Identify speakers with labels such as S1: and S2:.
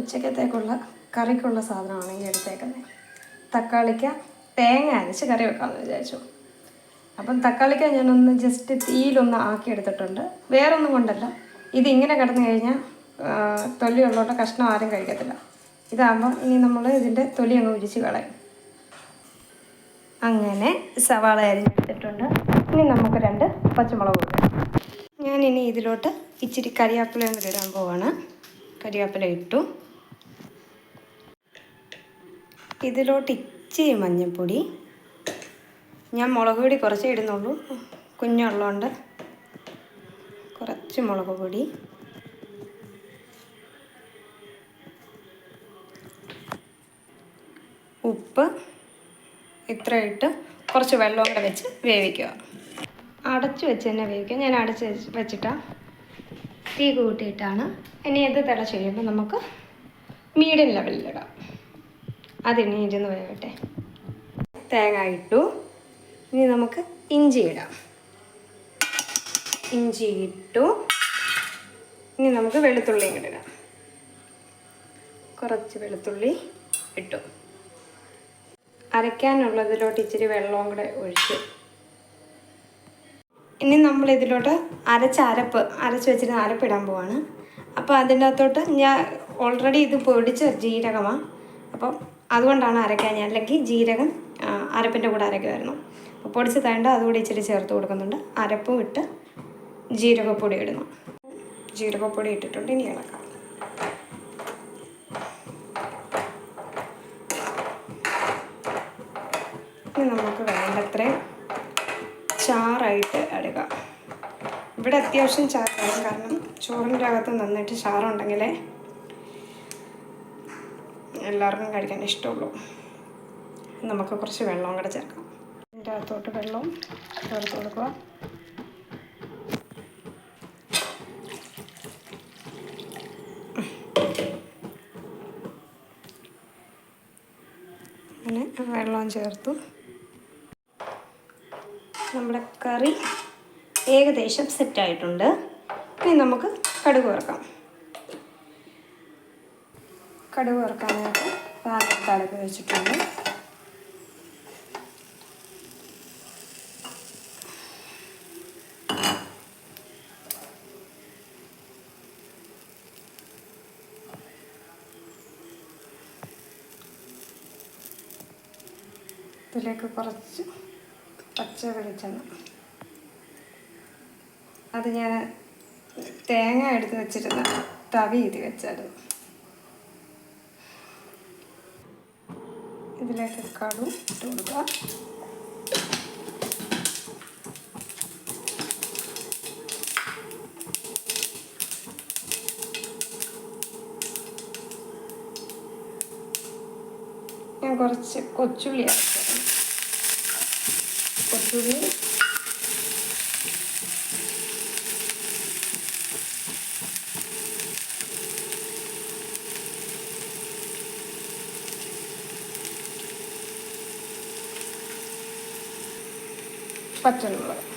S1: ഉച്ചക്കത്തേക്കുള്ള കറിക്കുള്ള സാധനമാണ് ഈ എടുത്തേക്കുന്നത്. തക്കാളിക്ക തേങ്ങ അരച്ച് കറി വെക്കാമെന്ന് വിചാരിച്ചു. അപ്പം തക്കാളിക്ക ഞാനൊന്ന് ജസ്റ്റ് തീയിലൊന്ന് ആക്കിയെടുത്തിട്ടുണ്ട്. വേറൊന്നും കൊണ്ടല്ല, ഇതിങ്ങനെ കിടന്നു കഴിഞ്ഞാൽ തൊലിയുള്ളോട്ട് കഷ്ണം ആരും കഴിക്കത്തില്ല. ഇതാകുമ്പോൾ ഇനി നമ്മൾ ഇതിൻ്റെ തൊലി അങ്ങ് ഉരിച്ച് കളയും. അങ്ങനെ സവാള അരിഞ്ഞെടുത്തിട്ടുണ്ട്. ഇനി നമുക്ക് 2 പച്ചമുളക് ഇടാം. ഞാനിനി ഇതിലോട്ട് ഇച്ചിരി കരിവേപ്പിലയും കൂടി ഇടാൻ പോവാണ്. കരിവേപ്പില ഇട്ടു. ഇതിലോട്ട് ഇച്ചിരി മഞ്ഞൾപ്പൊടി. ഞാൻ മുളക് പൊടി കുറച്ചേ ഇടുന്നുള്ളൂ, കുഞ്ഞുള്ളതുകൊണ്ട് കുറച്ച് മുളക് പൊടി. ഉപ്പ് ഇത്ര ഇട്ട് കുറച്ച് വെള്ളം കൂടെ വെച്ച് വേവിക്കുക. അടച്ച് വെച്ച് തന്നെ വേവിക്കുക. ഞാൻ അടച്ച് വെച്ചിട്ടാണ് തീ കൂട്ടിയിട്ടാണ്. ഇനി ഇത് തിളച്ച് കഴിയുമ്പോൾ നമുക്ക് മീഡിയം ലെവലിലിടാം. അതിനി ഇരുന്ന് വേവട്ടെ. തേങ്ങ ഇട്ടു. ഇനി നമുക്ക് ഇഞ്ചി ഇടാം. ഇഞ്ചി ഇട്ടു. ഇനി നമുക്ക് വെളുത്തുള്ളിയും കൂടെ ഇടാം. കുറച്ച് വെളുത്തുള്ളി ഇട്ടു. അരയ്ക്കാനുള്ളതിലോട്ട് ഇച്ചിരി വെള്ളവും കൂടെ ഒഴിച്ചു. ഇനി നമ്മളിതിലോട്ട് അരച്ച് വെച്ചിട്ട് അരപ്പിടാൻ പോവാണ്. അപ്പോൾ അതിൻ്റെ അകത്തോട്ട് ഞാൻ ഓൾറെഡി ഇത് പൊടിച്ച ജീരകമാണ്. അപ്പം അതുകൊണ്ടാണ് അരയ്ക്കാൻ. അല്ലെങ്കിൽ ജീരകം അരപ്പിൻ്റെ കൂടെ അരയ്ക്കുമായിരുന്നു. അപ്പോൾ പൊടിച്ച് തേണ്ട അതുകൂടി ഇച്ചിരി ചേർത്ത് കൊടുക്കുന്നുണ്ട്. അരപ്പും ഇട്ട് ജീരകപ്പൊടി ഇടുന്നു. ജീരകപ്പൊടി ഇട്ടിട്ടുണ്ട്. ഇനി ഇളക്കാം. ഇനി നമുക്ക് വേണ്ടത്രയും ചാറായിട്ട് എടുക്കാം. ഇവിടെ അത്യാവശ്യം ചാറാണ്, കാരണം ചോറിൻ്റെ അകത്ത് നന്നായിട്ട് ചാറുണ്ടെങ്കിലേ എല്ലാവർക്കും കഴിക്കാൻ ഇഷ്ടമുള്ളൂ. നമുക്ക് കുറച്ച് വെള്ളവും കൂടെ ചേർക്കാം. ഇതിൻ്റെ അകത്തോട്ട് വെള്ളവും ചേർത്ത് കൊടുക്കുക. അങ്ങനെ വെള്ളവും ചേർത്തു. നമ്മുടെ കറി ഏകദേശം സെറ്റായിട്ടുണ്ട്. ഇനി നമുക്ക് കടുക് വറുക്കാം. കടുക് വറുക്കാനായിട്ട് പാത്രത്തിൽ അടുപ്പ് വെച്ചിട്ടുണ്ട്. ഇതിലേക്ക് കുറച്ച് പച്ച വെളിച്ചെണ്ണ. അത് ഞാൻ തേങ്ങ എടുത്ത് വെച്ചിരുന്ന തവി ഇത് വെച്ചായിരുന്നു. ഇതിലേക്ക് കടുക് ഇട്ട് കൊടുക്കുക. ഞാൻ കുറച്ച് കൊച്ചുള്ളി അരച്ചത്. കൊച്ചുള്ളി പച്ചമുളക്